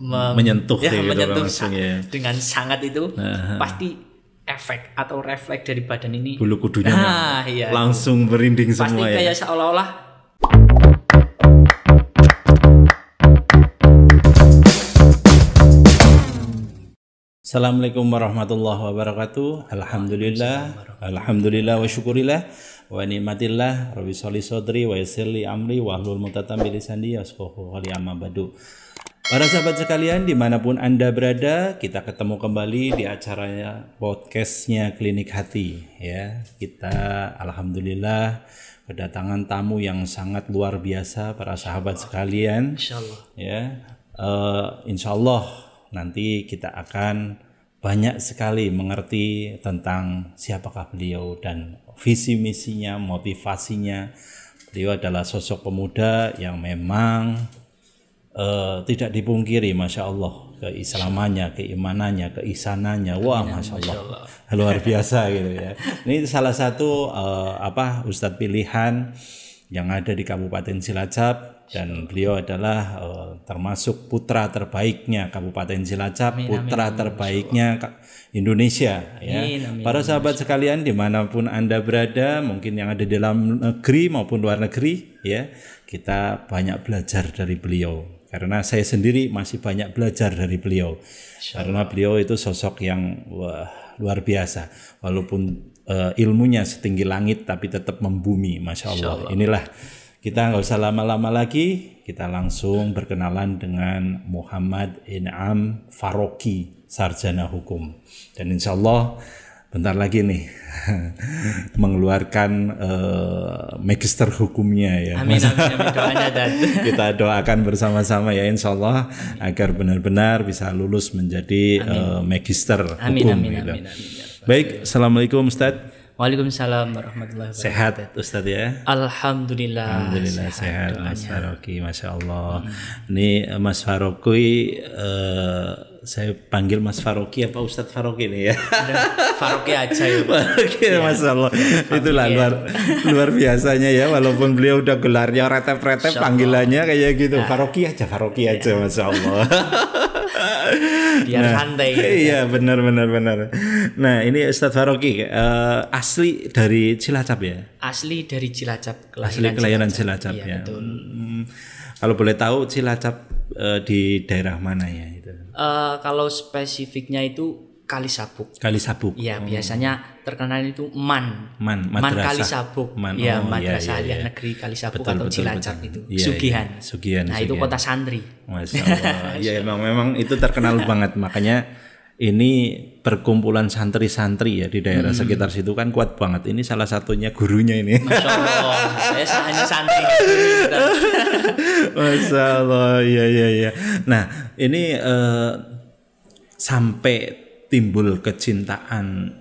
menyentuh ya, gitu menyentuh langsung ya. dengan sangat itu pasti efek atau refleks dari badan ini Bulu kudunya iya, langsung berinding pasti semua ya. Kayak seolah-olah Assalamualaikum warahmatullahi wabarakatuh. Alhamdulillah wa syukurillah wa ni'matillah rabbi sholli sodri wa yassirli amri wa hlul mutatam bilisani yasqahu qali amma badu. Para sahabat sekalian dimanapun Anda berada, kita ketemu kembali di acaranya podcastnya Klinik Hati ya. Kita alhamdulillah kedatangan tamu yang sangat luar biasa para sahabat sekalian. insyaallah Ya, insyaallah nanti kita akan banyak sekali mengerti tentang siapakah beliau dan visi misinya, motivasinya. Beliau adalah sosok pemuda yang memang tidak dipungkiri, masya Allah, keislamannya, keimanannya, keisanannya, wah masya Allah, luar biasa gitu ya. Ini salah satu Ustadz pilihan yang ada di Kabupaten Cilacap. Dan beliau adalah termasuk putra terbaiknya Kabupaten Cilacap, putra terbaiknya Indonesia ya. Para sahabat sekalian dimanapun Anda berada, mungkin yang ada di dalam negeri maupun luar negeri ya, kita banyak belajar dari beliau. Karena saya sendiri masih banyak belajar dari beliau. Karena beliau itu sosok yang luar biasa. Walaupun ilmunya setinggi langit tapi tetap membumi, masya Allah. Inilah. Kita nggak usah lama-lama lagi, kita langsung berkenalan dengan Muhammad In'am Faroqi, sarjana hukum. Dan insya Allah bentar lagi nih mengeluarkan magister hukumnya ya. Amin, doanya dan kita doakan bersama-sama ya insya Allah agar benar-benar bisa lulus menjadi magister hukum. Gitu. Amin. Baik, assalamualaikum Ustadz. Waalaikumsalam warahmatullahi wabarakatuh. Sehat Ustadz ya? Alhamdulillah sehat Mas Faroqi, masya Allah. Ini Mas Faroqi, saya panggil Mas Faroqi apa Ustadz Faroqi nih ya? Faroqi aja ya. Faroqi, masya Allah. Itulah luar biasanya ya. Walaupun beliau udah gelarnya retep-retep, panggilannya kayak gitu. Faroqi aja, masya Allah. Biar santai gitu. Iya benar. Nah ini Ustadz Faroqi asli dari Cilacap ya? Asli dari Cilacap, kelahiran Cilacap iya, ya. Betul. Kalau boleh tahu Cilacap di daerah mana ya itu? Kalau spesifiknya itu Kalisabuk. Iya, biasanya terkenal itu Man Kalisabuk. Iya, Madrasah Aliyah Negeri Kalisabuk atau Cilacap itu. Sugihan. Nah, itu kota santri. Masya Allah. Ya memang itu terkenal banget, makanya ini perkumpulan santri-santri ya di daerah sekitar situ kan kuat banget. Ini salah satunya gurunya ini. Masya Allah, saya hanya santri. Masya Allah, iya. Nah ini sampai timbul kecintaan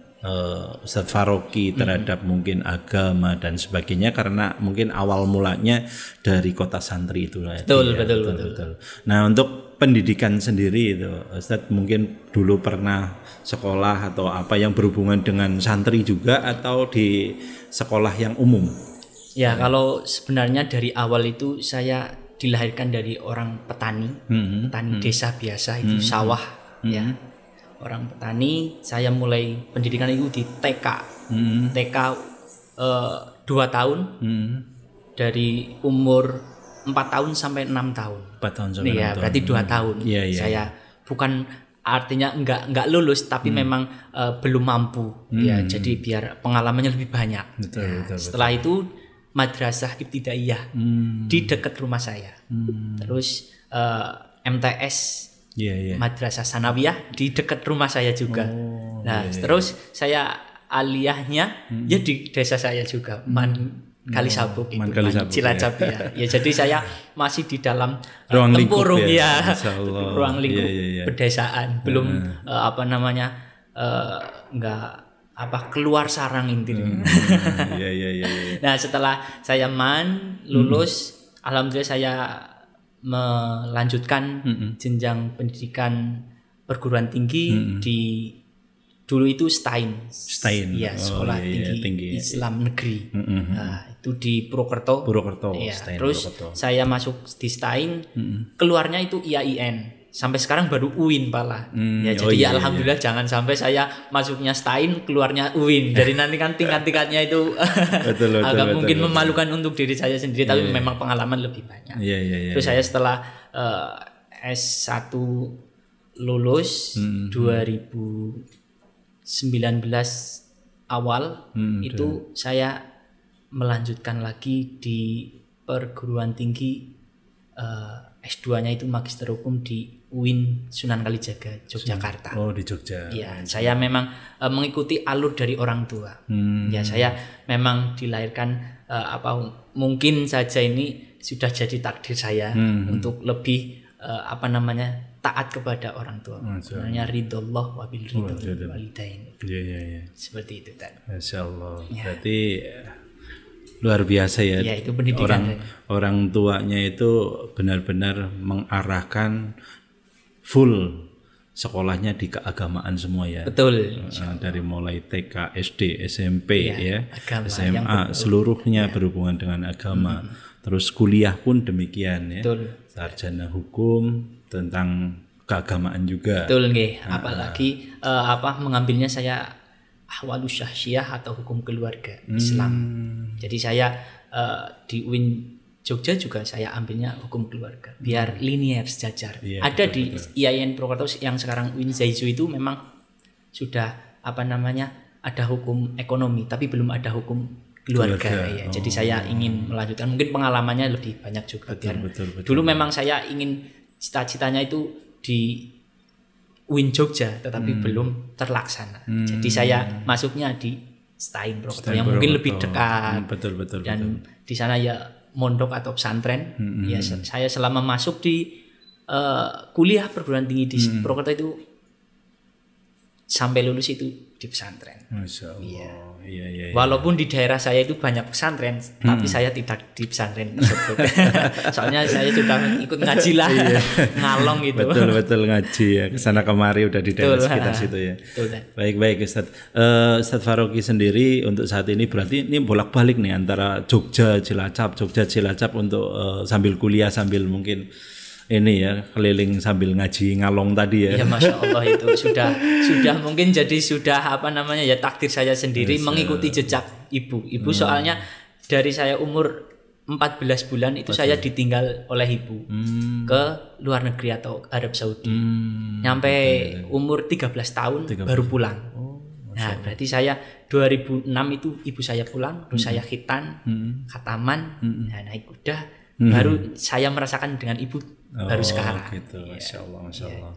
Ustadz Faroqi terhadap mungkin agama dan sebagainya karena mungkin awal mulanya dari kota santri itu lah. Betul. Nah untuk pendidikan sendiri itu Ustadz mungkin dulu pernah sekolah atau apa yang berhubungan dengan santri juga atau di sekolah yang umum? Ya kalau sebenarnya dari awal itu saya dilahirkan dari orang petani, petani desa biasa itu sawah ya. Orang petani, saya mulai pendidikan itu di TK. TK 2 tahun. Dari umur 4 tahun sampai 6 tahun. 4 tahun sampai 6 tahun. Berarti 2 tahun. Saya bukan artinya enggak lulus tapi memang belum mampu. Ya, jadi biar pengalamannya lebih banyak. Betul. Setelah itu Madrasah Ibtidaiyah di dekat rumah saya. Terus MTS Madrasah Sanawiyah di dekat rumah saya juga. Terus saya aliyahnya ya di desa saya juga, Kalisabuk itu, Cilacap ya. Ya jadi saya masih di dalam ruang tempurung lingkup ya. Ruang lingkup pedesaan, belum enggak keluar sarang intinya. Nah, setelah saya lulus, alhamdulillah saya melanjutkan jenjang pendidikan perguruan tinggi di dulu itu Stein. Ya, sekolah tinggi Islam negeri. Nah, itu di Purwokerto. Ya, terus Purwokerto. Saya masuk di Stein, keluarnya itu IAIN. sampai sekarang baru UIN pala. Ya jadi alhamdulillah jangan sampai saya masuknya STAIN keluarnya UIN. Jadi nanti kan tingkat-tingkatnya itu agak mungkin memalukan untuk diri saya sendiri, tapi memang pengalaman lebih banyak. Terus saya setelah S1 lulus 2019 awal itu saya melanjutkan lagi di perguruan tinggi S2-nya itu Magister Hukum di UIN Sunan Kalijaga, Yogyakarta. Oh, di Jogja. Ya, saya memang mengikuti alur dari orang tua. Ya, saya memang dilahirkan mungkin saja ini sudah jadi takdir saya untuk lebih taat kepada orang tua. Sebenarnya ridhollah wa bil ridho walidain. Iya. Seperti itu kan. Masyaallah. Berarti luar biasa ya. Ya, itu pendidikan orang tuanya itu benar-benar mengarahkan full sekolahnya di keagamaan semua ya. Betul. Dari mulai TK, SD, SMP agama, SMA seluruhnya berhubungan dengan agama. Terus kuliah pun demikian ya. Betul. Sarjana hukum tentang keagamaan juga. Betul nggih. Apalagi mengambilnya saya ahwalus syahsiyah atau hukum keluarga Islam. Jadi saya di UIN Jogja juga saya ambilnya hukum keluarga biar linear sejajar. Ada di IAIN Purwokerto yang sekarang UIN Zaizu itu memang sudah ada hukum ekonomi tapi belum ada hukum keluarga. Ya. Jadi saya ingin melanjutkan, mungkin pengalamannya lebih banyak juga. Betul. Dulu memang saya ingin cita-citanya itu di UIN Jogja tetapi belum terlaksana. Jadi saya masuknya di STAIN Purwokerto yang mungkin lebih dekat. Betul. Dan di sana ya mondok atau pesantren. Ya saya selama masuk di kuliah perguruan tinggi di Purwokerto itu sampai lulus itu di pesantren. Masya Allah. Iya. Walaupun di daerah saya itu banyak pesantren, tapi saya tidak di pesantren tersebut. Soalnya saya sudah ikut ngaji lah, ngalong gitu. Betul ngaji ya. Kesana kemari udah di daerah sekitar situ ya. Baik Ustadz. Ustadz Faroqi sendiri untuk saat ini berarti ini bolak-balik nih antara Jogja Cilacap untuk sambil kuliah sambil mungkin ini ya keliling sambil ngaji ngalong tadi ya. Ya Masya Allah itu sudah mungkin jadi sudah takdir saya sendiri mengikuti jejak ibu. Ibu soalnya dari saya umur 14 bulan itu saya ditinggal oleh ibu ke luar negeri atau Arab Saudi. Nyampe umur 13 tahun baru pulang. Nah, berarti saya 2006 itu ibu saya pulang, terus saya khitaman, naik kuda, baru saya merasakan dengan ibu baru sekarang. Gitu. Masya Allah.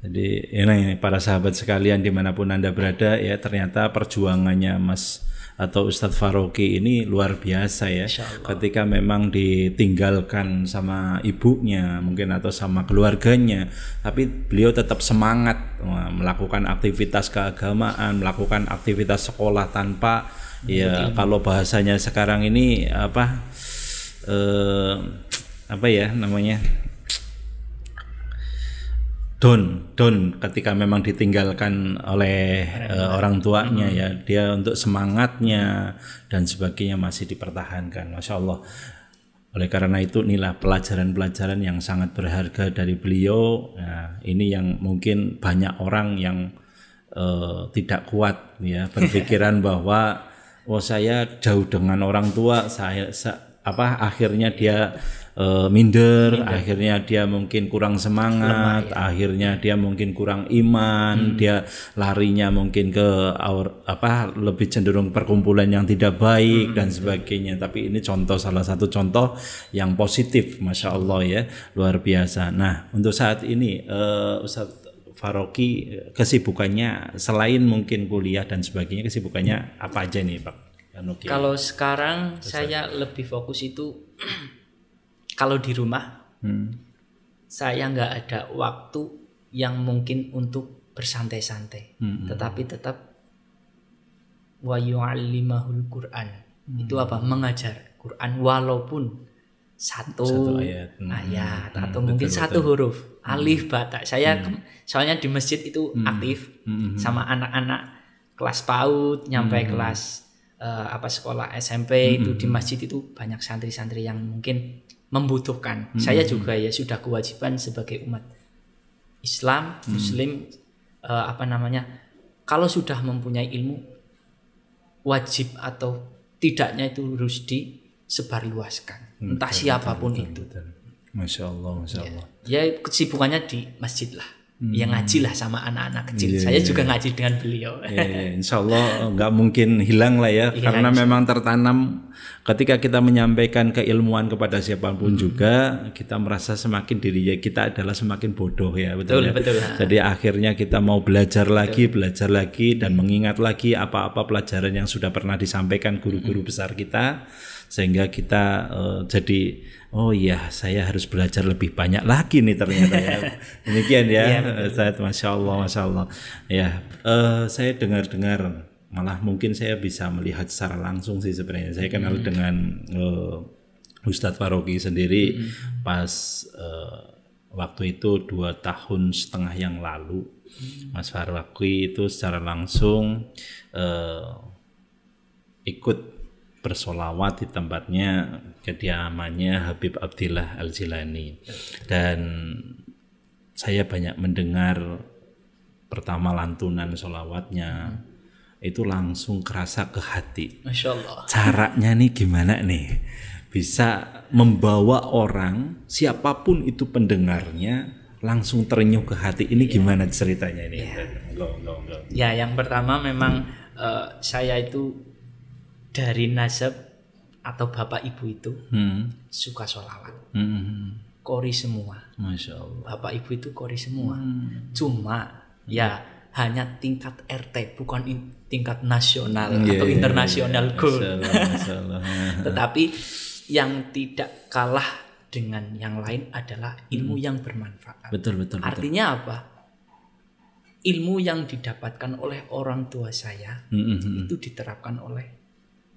Jadi ini para sahabat sekalian dimanapun Anda berada ya, ternyata perjuangannya Mas atau Ustadz Faroqi ini luar biasa ya. Ketika memang ditinggalkan sama ibunya mungkin atau sama keluarganya, tapi beliau tetap semangat melakukan aktivitas keagamaan, melakukan aktivitas sekolah tanpa kalau bahasanya sekarang ini down ketika memang ditinggalkan oleh orang tuanya ya, dia untuk semangatnya dan sebagainya masih dipertahankan. Masya Allah. Oleh karena itu inilah pelajaran-pelajaran yang sangat berharga dari beliau. Nah, ini yang mungkin banyak orang yang tidak kuat ya berpikiran bahwa saya jauh dengan orang tua, akhirnya dia minder, akhirnya dia mungkin kurang semangat, akhirnya dia mungkin kurang iman, dia larinya mungkin ke lebih cenderung perkumpulan yang tidak baik dan sebagainya. Tapi ini salah satu contoh yang positif, Masya Allah ya, luar biasa. Nah untuk saat ini Ustadz Faroqi kesibukannya selain mungkin kuliah dan sebagainya, kesibukannya apa aja nih Pak? Kalau sekarang saya lebih fokus itu kalau di rumah saya nggak ada waktu yang mungkin untuk bersantai-santai, tetapi tetap wa yu'allimahul Quran itu mengajar Quran walaupun satu ayat atau mungkin satu huruf alif ba ta. Saya soalnya di masjid itu aktif sama anak-anak kelas PAUD nyampe kelas sekolah SMP itu di masjid itu banyak santri-santri yang mungkin membutuhkan. Saya juga ya sudah kewajiban sebagai umat Islam, Muslim, kalau sudah mempunyai ilmu, wajib atau tidaknya itu harus disebarluaskan, entah siapapun itu. Masya Allah, Masya Allah. Ya kesibukannya di masjid lah. Ya ngaji lah sama anak-anak kecil. Saya juga ngaji dengan beliau. Insya Allah nggak mungkin hilang lah ya, karena memang tertanam ketika kita menyampaikan keilmuan kepada siapapun juga, kita merasa semakin dirinya kita adalah semakin bodoh ya, betul. Jadi akhirnya kita mau belajar lagi dan mengingat lagi apa-apa pelajaran yang sudah pernah disampaikan guru-guru besar kita, sehingga kita jadi oh iya, saya harus belajar lebih banyak lagi nih ternyata ya. Demikian ya, Ustaz. Masya Allah. Ya, saya dengar-dengar, malah mungkin saya bisa melihat secara langsung sih sebenarnya. Saya kenal dengan Ustadz Faroqi sendiri pas waktu itu 2,5 tahun yang lalu. Mas Faroqi itu secara langsung ikut bersolawat di tempatnya kediamannya Habib Abdillah Al-Jilani, dan saya banyak mendengar pertama lantunan solawatnya itu langsung kerasa ke hati. Masya Allah. Caranya nih gimana nih bisa membawa orang siapapun itu pendengarnya langsung terenyuh ke hati, ini gimana ceritanya ini? Ya, yang pertama memang saya itu dari nasab atau bapak ibu itu suka sholawat, qori semua. Masya Allah. Bapak ibu itu qori semua. Cuma ya hanya tingkat RT, bukan tingkat nasional atau internasional goal. Tetapi yang tidak kalah dengan yang lain adalah ilmu yang bermanfaat. Betul. Artinya apa? Ilmu yang didapatkan oleh orang tua saya itu diterapkan oleh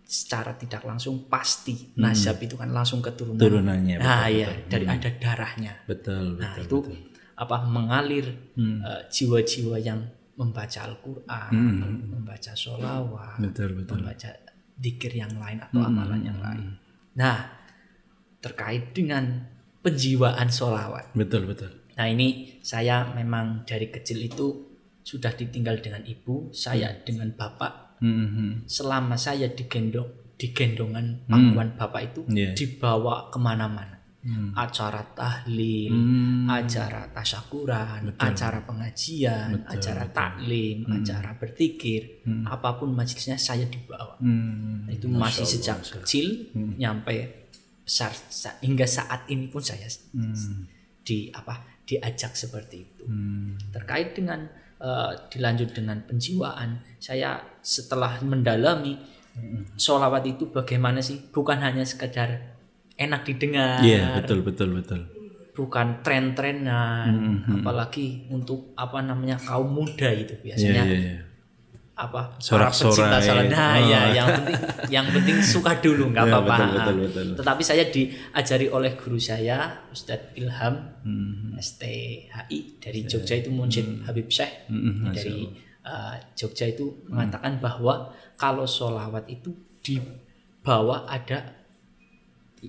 secara tidak langsung pasti. Nasab itu kan langsung keturunannya. Dari ada darahnya. Betul. Mengalir jiwa-jiwa yang membaca Al-Quran, membaca sholawat, membaca dzikir yang lain atau amalan yang lain. Nah, terkait dengan penjiwaan sholawat. Betul. Nah, ini saya memang dari kecil itu sudah ditinggal dengan ibu, saya dengan bapak. Selama saya digendongan pangkuan bapak itu dibawa kemana-mana, acara tahlil, acara tasyakuran, acara pengajian, acara taklim, acara berzikir, apapun majelisnya saya dibawa. Itu masih sejak kecil nyampe besar hingga saat ini pun saya diajak seperti itu. Terkait dengan dilanjut dengan penjiwaan, saya setelah mendalami sholawat itu bagaimana sih, bukan hanya sekedar enak didengar, betul. bukan tren-trenan, apalagi untuk kaum muda itu biasanya para pecinta salat. Yang penting suka dulu, nggak apa-apa. Betul. Tetapi saya diajari oleh guru saya Ustadz Ilham STHI dari Jogja, itu Munsyid Habib Syekh dari Jogja, itu mengatakan bahwa kalau sholawat itu di bawah ada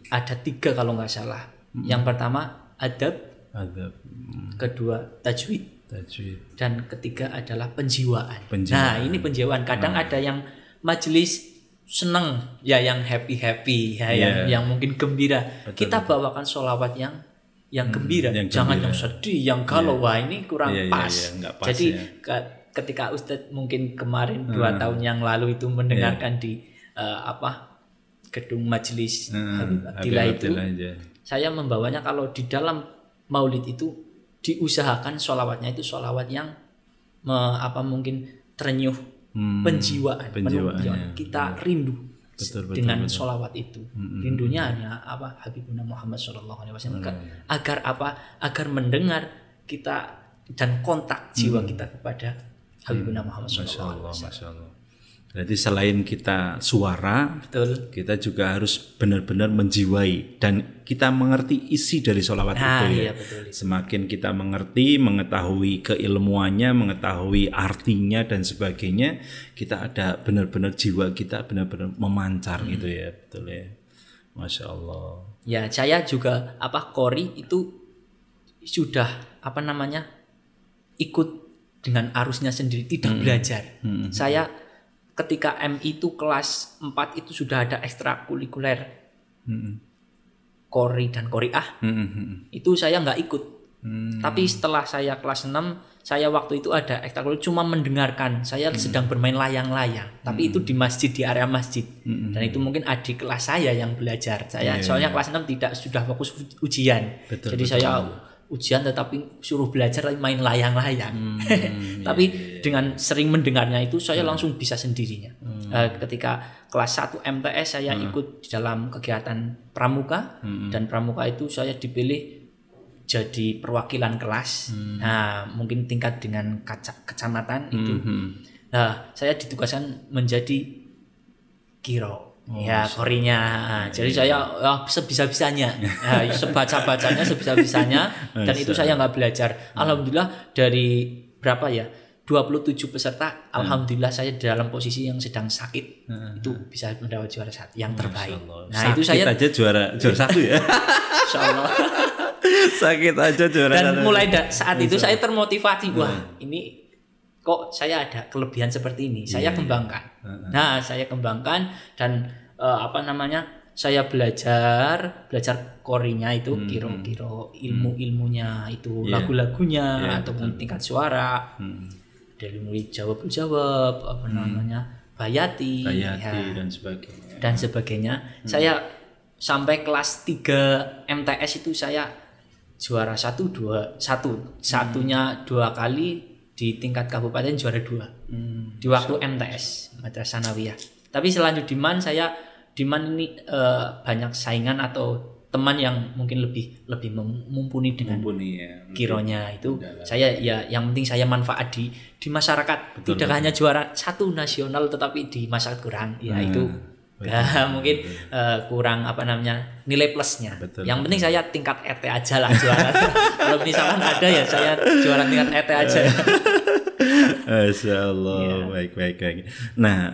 3 kalau nggak salah. Yang pertama adab. Kedua tajwid. Dan ketiga adalah penjiwaan. Nah, ini penjiwaan. Kadang ada yang majelis senang ya, yang happy ya, yang mungkin gembira. Kita bawakan sholawat yang gembira, jangan yang sedih, yang galau. Wah, ini kurang pas. Jadi ketika Ustadz mungkin kemarin 2 tahun yang lalu itu mendengarkan di gedung majelis Habib Abdillah itu, saya membawanya kalau di dalam maulid itu diusahakan sholawatnya itu sholawat yang mungkin terenyuh, penjiwaan. Kita rindu dengan sholawat itu. Rindunya hanya Habibuna Muhammad SAW, agar mendengar kita dan kontak jiwa kita kepada Habibuna Muhammad SAW. Masya Allah. Berarti selain kita suara, kita juga harus benar-benar menjiwai dan kita mengerti isi dari sholawat itu ya. Semakin kita mengerti, mengetahui keilmuannya, mengetahui artinya dan sebagainya, kita ada benar-benar jiwa kita benar-benar memancar gitu ya, betul ya. Masya Allah. Ya, saya juga qori itu sudah ikut dengan arusnya sendiri, tidak belajar. Saya ketika MI itu kelas 4 itu sudah ada ekstrakurikuler Qori dan Qoriah. Itu saya nggak ikut. Tapi setelah saya kelas 6, saya waktu itu ada ekstrakurikuler cuma mendengarkan. Saya sedang bermain layang-layang, tapi itu di masjid, di area masjid. Dan itu mungkin adik kelas saya yang belajar. Saya soalnya kelas 6 tidak sudah fokus ujian. Jadi saya ujian tetapi suruh belajar main layang-layang. Tapi dengan sering mendengarnya itu saya langsung bisa sendirinya. Ketika kelas 1 MTS saya ikut di dalam kegiatan pramuka, dan pramuka itu saya dipilih jadi perwakilan kelas. Nah, mungkin tingkat dengan kecamatan itu. Nah, saya ditugaskan menjadi kiro. Korinya. Jadi saya sebisa-bisanya. Sebaca-bacanya sebisa-bisanya, dan itu saya nggak belajar. Alhamdulillah dari berapa ya? 27 peserta, alhamdulillah saya dalam posisi yang sedang sakit itu bisa mendapat juara 1 yang terbaik. Nah, sakit itu saya aja juara 1 ya. Insyaallah. Sakit aja juara. Dan mulai saat itu saya termotivasi, wah ini kok saya ada kelebihan seperti ini, saya kembangkan. Nah, saya kembangkan dan saya belajar korinya itu, kiro-kiro, ilmunya itu, lagu-lagunya ataupun tingkat suara. Dari mulai jawab bayati dan sebagainya. Saya sampai kelas 3 MTS itu saya juara 1, 2, 1. Satunya 2 kali di tingkat kabupaten, juara 2 di waktu MTS Madrasah Sanawiyah. Tapi selanjutnya di Man ini banyak saingan atau teman yang mungkin lebih mumpuni dengan kironya itu. Saya yang penting saya manfaat di masyarakat. Tidak hanya juara 1 nasional tetapi di masyarakat kurang. Itu mungkin kurang nilai plusnya. Yang penting saya tingkat ET aja lah juara. Kalau misalkan ada ya saya juara tingkat ET aja. Masya Allah, baik. Nah,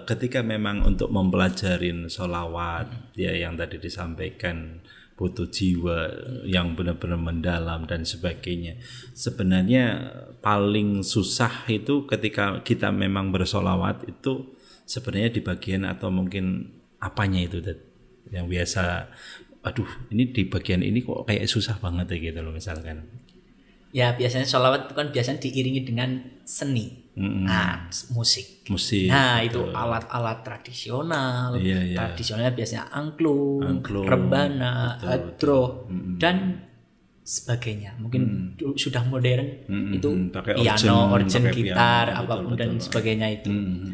ketika memang untuk mempelajarin sholawat yang tadi disampaikan butuh jiwa yang benar-benar mendalam dan sebagainya. Sebenarnya paling susah itu ketika kita memang bersolawat itu sebenarnya di bagian atau mungkin apanya itu yang biasa, aduh ini di bagian ini kok kayak susah banget ya gitu loh misalkan. Ya biasanya sholawat itu kan biasanya diiringi dengan seni, musik. Nah betul. Itu alat-alat tradisional. Tradisionalnya biasanya angklung, rebana, hadroh dan sebagainya. Mungkin sudah modern itu piano, organ, gitar, apapun dan sebagainya itu.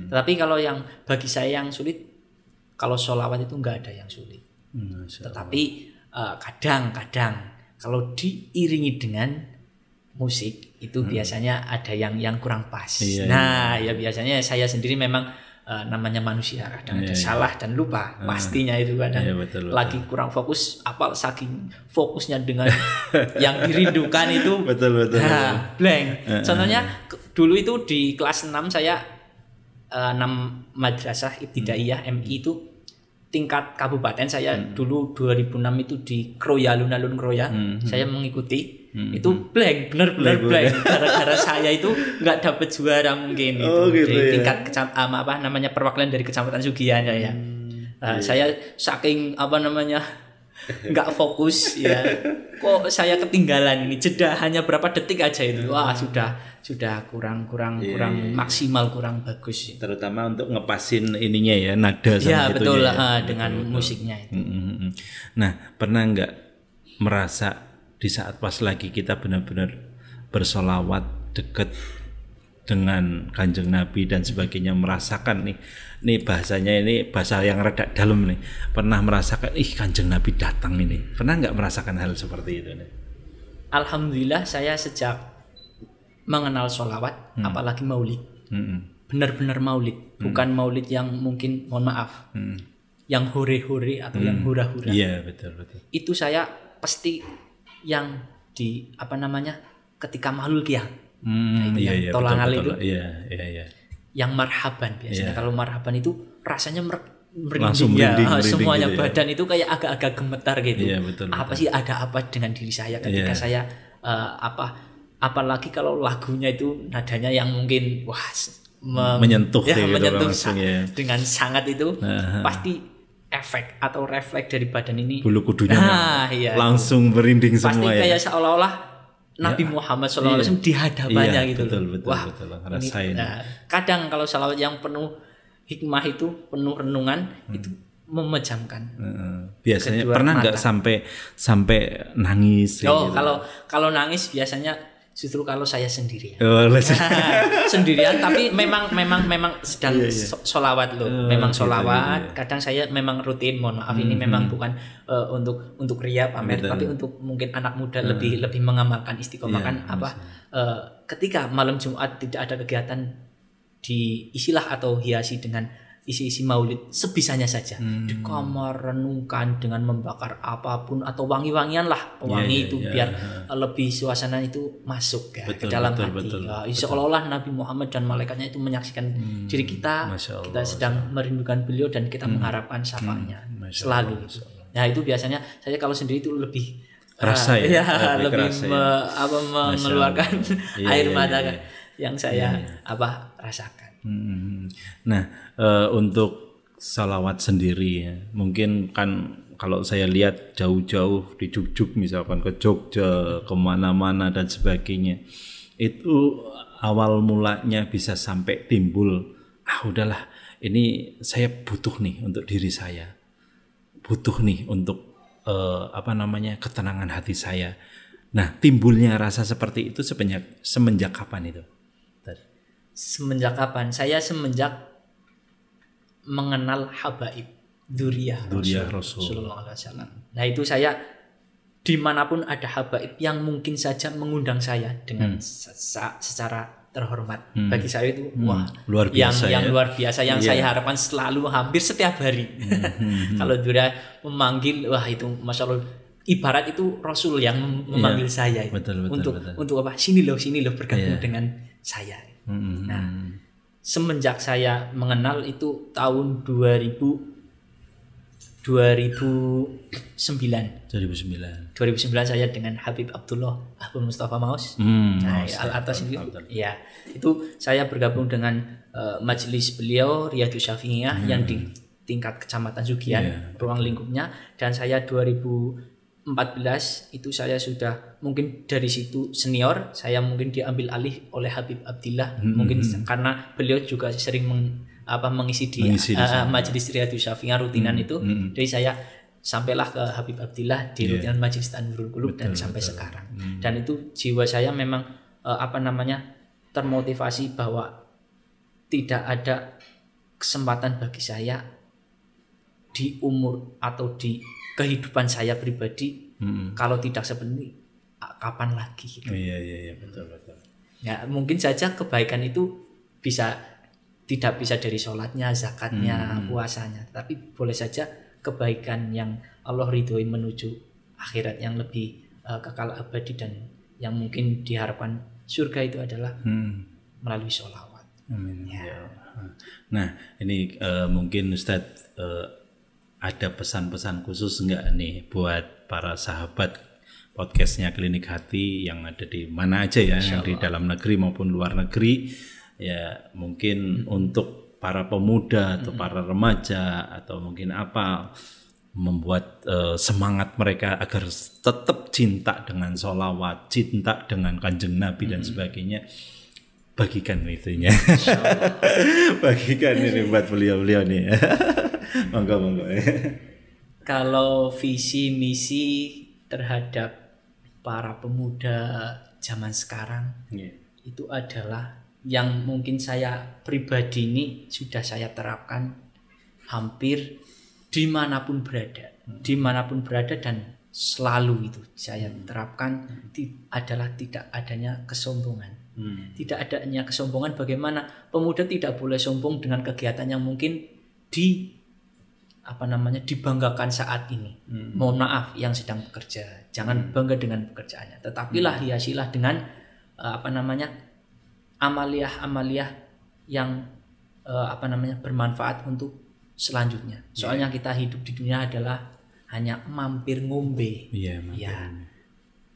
Tetapi kalau yang bagi saya yang sulit, kalau sholawat itu nggak ada yang sulit. Tetapi kadang-kadang kalau diiringi dengan musik itu biasanya ada yang kurang pas. Nah, ya biasanya saya sendiri memang namanya manusia kadang ada salah dan lupa pastinya itu kadang betul. Lagi kurang fokus, apal saking fokusnya dengan yang dirindukan itu betul. Blank. Contohnya dulu itu di kelas 6 saya 6 madrasah ibtidaiyah MI itu tingkat kabupaten saya dulu 2006 itu di Kroya, Alun-alun Kroya. Saya mengikuti itu blank, benar-benar blank. Gara-gara saya itu nggak dapat juara mungkin itu di tingkat perwakilan dari Kecamatan Sugian ya. Saya saking nggak fokus ya. Kok saya ketinggalan ini, jeda hanya berapa detik aja itu. Wah, sudah kurang maksimal, kurang bagus. Terutama untuk ngepasin ininya ya, nada sama ya, betul dengan musiknya itu. Nah, pernah nggak merasa di saat pas lagi kita benar-benar bersolawat dekat dengan Kanjeng Nabi dan sebagainya, merasakan nih bahasanya ini bahasa yang rada dalam nih, pernah merasakan Kanjeng Nabi datang ini, pernah nggak merasakan hal seperti itu nih? Alhamdulillah saya sejak mengenal sholawat, apalagi maulid, benar-benar maulid, bukan maulid yang mungkin mohon maaf, yang hore-hore atau yang hura-hura. Iya betul. Itu saya pasti yang di ketika mahlul qiyam. Yang tolang alim itu. Iya. Yang marhaban biasanya. Kalau marhaban itu rasanya merinding ya. Semuanya gitu, badan itu kayak agak-agak gemetar gitu. Betul. Apa sih, ada apa dengan diri saya ketika saya apalagi kalau lagunya itu nadanya yang mungkin menyentuh ya, gitu menyentuh ya. dengan sangat itu pasti efek atau refleks dari badan ini bulu kudunya iya, langsung berinding pasti semua ya. Pasti kayak seolah-olah Nabi Muhammad SAW di hadapannya gitu. Betul, rasain. Kadang kalau salawat yang penuh hikmah itu, penuh renungan itu memejamkan. Biasanya pernah nggak sampai nangis? Oh, gitu. Kalau nangis biasanya justru kalau saya sendirian. Sendirian tapi memang sedang sholawat loh. Memang sholawat. Kadang saya memang rutin, mohon maaf ini memang bukan untuk ria pamer, tapi untuk mungkin anak muda lebih mengamalkan istiqomah kan ketika malam Jumat tidak ada kegiatan, diisilah atau hiasi dengan isi-isi maulid sebisanya saja di kamar, renungkan dengan membakar apapun atau wangi-wangian lah, pewangi itu biar lebih suasana itu masuk ke dalam hati. Seolah-olah Nabi Muhammad dan malaikatnya itu menyaksikan diri kita, kita sedang merindukan beliau dan kita mengharapkan syafaatnya selalu. Nah itu biasanya saya kalau sendiri itu lebih rasa lebih mengeluarkan air mata yang saya rasakan. Nah, untuk salawat sendiri ya, mungkin kan kalau saya lihat jauh-jauh di Jujuk misalkan ke Jogja, kemana-mana dan sebagainya, itu awal mulanya bisa sampai timbul, udahlah ini saya butuh nih untuk diri saya, butuh nih untuk ketenangan hati saya. Nah, timbulnya rasa seperti itu semenjak kapan itu? Semenjak kapan? Saya semenjak mengenal habaib Dzurriyyah Rasulullah SAW. Nah itu saya dimanapun ada habaib yang mungkin saja mengundang saya dengan secara terhormat. Bagi saya itu luar biasa yang luar biasa yang saya harapkan selalu hampir setiap hari. Kalau Dzurriyyah memanggil, itu Masya Allah, ibarat itu Rasul yang memanggil saya betul, untuk apa? Sini loh bergabung dengan saya. Nah, semenjak saya mengenal itu tahun 2009 saya dengan Habib Abdullah Abu Mustafa Maus Al-Atas itu ya, itu saya bergabung dengan majelis beliau Riyadhus Syafi'iyah yang di tingkat Kecamatan Sugian, ruang lingkupnya, dan saya 2014 itu saya sudah mungkin dari situ senior, saya mungkin diambil alih oleh Habib Abdillah mungkin karena beliau juga sering mengisi di majelis Riyadhus Syafi'iyah rutinan itu. Jadi saya sampailah ke Habib Abdillah di rutinan majelis Tanwirul Qulub dan sampai sekarang. Dan itu jiwa saya memang termotivasi bahwa tidak ada kesempatan bagi saya di umur atau di kehidupan saya pribadi kalau tidak seperti kapan lagi gitu. Iya betul. Ya mungkin saja kebaikan itu tidak bisa dari sholatnya, zakatnya, puasanya, tapi boleh saja kebaikan yang Allah ridhoi menuju akhirat yang lebih kekal abadi dan yang mungkin diharapkan surga itu adalah melalui sholawat. Amin. Ya. Nah ini mungkin Ustadz ada pesan-pesan khusus enggak nih buat para sahabat podcastnya Klinik Hati yang ada di mana aja ya, yang di dalam negeri maupun luar negeri ya, mungkin untuk para pemuda atau para remaja atau mungkin apa membuat semangat mereka agar tetap cinta dengan sholawat, cinta dengan Kanjeng Nabi dan sebagainya. Bagikan itunya. Bagikan ini buat beliau-beliau nih. Monggo. Kalau visi misi terhadap para pemuda zaman sekarang itu adalah yang mungkin saya pribadi ini sudah saya terapkan hampir dimanapun berada dan selalu itu saya terapkan adalah tidak adanya kesombongan. Tidak adanya kesombongan. Bagaimana pemuda tidak boleh sombong dengan kegiatan yang mungkin dibanggakan saat ini. Mohon maaf yang sedang bekerja, jangan bangga dengan pekerjaannya, tetapilah hiasilah dengan amaliah-amaliah yang bermanfaat untuk selanjutnya. Soalnya kita hidup di dunia adalah hanya mampir ngombe.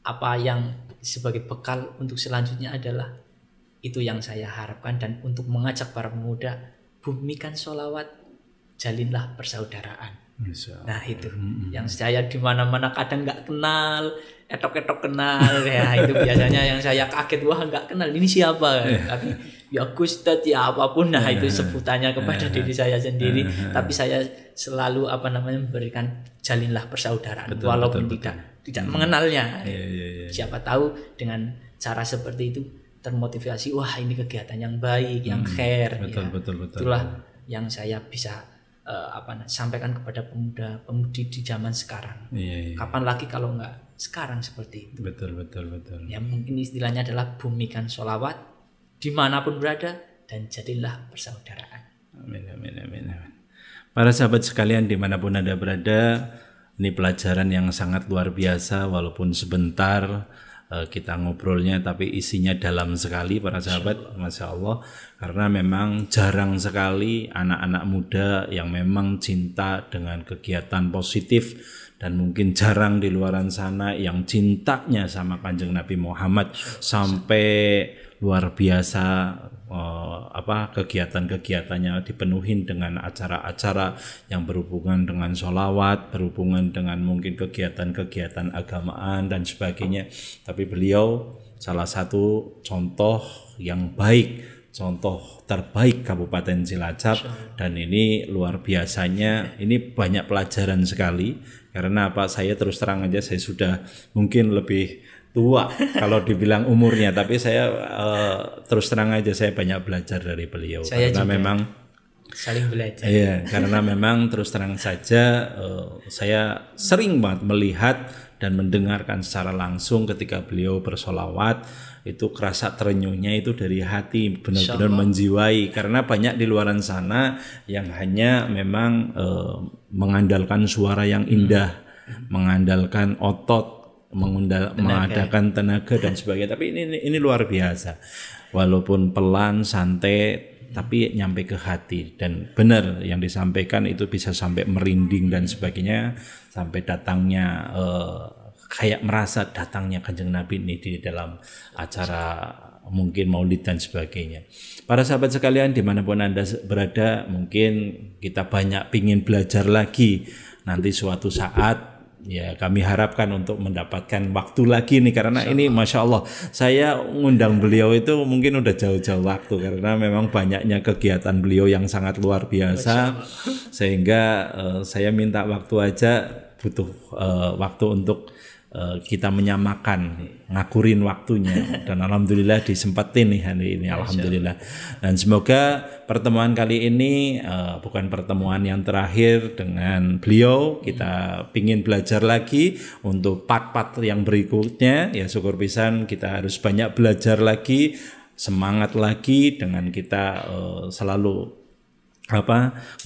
apa yang sebagai bekal untuk selanjutnya adalah itu yang saya harapkan, dan untuk mengajak para pemuda, bumikan sholawat, jalinlah persaudaraan. Nah itu yang saya di mana-mana kadang nggak kenal, etok-etok kenal ya, itu biasanya yang saya kaget, wah nggak kenal ini siapa, tapi ya Ustadz ya apapun, nah itu sebutannya kepada diri saya sendiri, tapi saya selalu memberikan jalinlah persaudaraan, walaupun tidak mengenalnya. Siapa tahu dengan cara seperti itu termotivasi, wah ini kegiatan yang baik, yang khair. Betul. Itulah yang saya bisa sampaikan kepada pemuda-pemudi di zaman sekarang. Kapan lagi kalau nggak sekarang seperti itu. Betul. Ya mungkin istilahnya adalah bumikan sholawat dimanapun berada, dan jadilah persaudaraan. Amin. Para sahabat sekalian dimanapun Anda berada, ini pelajaran yang sangat luar biasa, walaupun sebentar kita ngobrolnya tapi isinya dalam sekali para sahabat, Masya Allah, karena memang jarang sekali anak-anak muda yang memang cinta dengan kegiatan positif, dan mungkin jarang di luaran sana yang cintanya sama Kanjeng Nabi Muhammad sampai luar biasa. Kegiatan-kegiatannya dipenuhi dengan acara-acara yang berhubungan dengan sholawat, berhubungan dengan mungkin kegiatan-kegiatan agamaan dan sebagainya. Tapi beliau salah satu contoh yang baik, contoh terbaik Kabupaten Cilacap, dan ini luar biasanya, ini banyak pelajaran sekali. Karena saya terus terang aja, saya sudah mungkin lebih tua kalau dibilang umurnya, tapi saya terus terang aja saya banyak belajar dari beliau. Saya karena juga memang saling belajar. Iya, karena memang terus terang saja saya sering banget melihat dan mendengarkan secara langsung ketika beliau bersolawat, itu kerasa terenyuhnya itu dari hati, benar-benar menjiwai. Karena banyak di luaran sana yang hanya memang mengandalkan suara yang indah, mengandalkan otot, mengadakan tenaga dan sebagainya. Tapi ini luar biasa, walaupun pelan, santai, tapi nyampe ke hati, dan benar yang disampaikan itu bisa sampai merinding dan sebagainya, sampai datangnya kayak merasa datangnya Kanjeng Nabi ini di dalam acara mungkin maulid dan sebagainya. Para sahabat sekalian dimanapun Anda berada, mungkin kita banyak pingin belajar lagi nanti suatu saat. Ya kami harapkan untuk mendapatkan waktu lagi nih, karena ini Masya Allah, saya ngundang beliau itu mungkin udah jauh-jauh waktu, karena memang banyaknya kegiatan beliau yang sangat luar biasa, sehingga saya minta waktu aja, butuh waktu untuk kita menyamakan, ngakurin waktunya, dan alhamdulillah disempetin nih hari ini, alhamdulillah. Dan semoga pertemuan kali ini bukan pertemuan yang terakhir dengan beliau. Kita pingin belajar lagi untuk part-part yang berikutnya, ya syukur pisan kita harus banyak belajar lagi, semangat lagi dengan kita selalu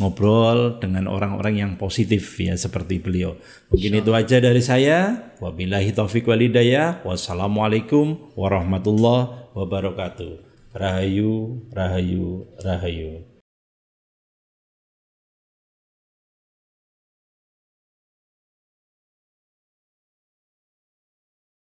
ngobrol dengan orang-orang yang positif, ya seperti beliau. Mungkin itu aja dari saya. Wabillahi taufiq wal hidayah. Wassalamualaikum warahmatullahi wabarakatuh. Rahayu, rahayu, rahayu.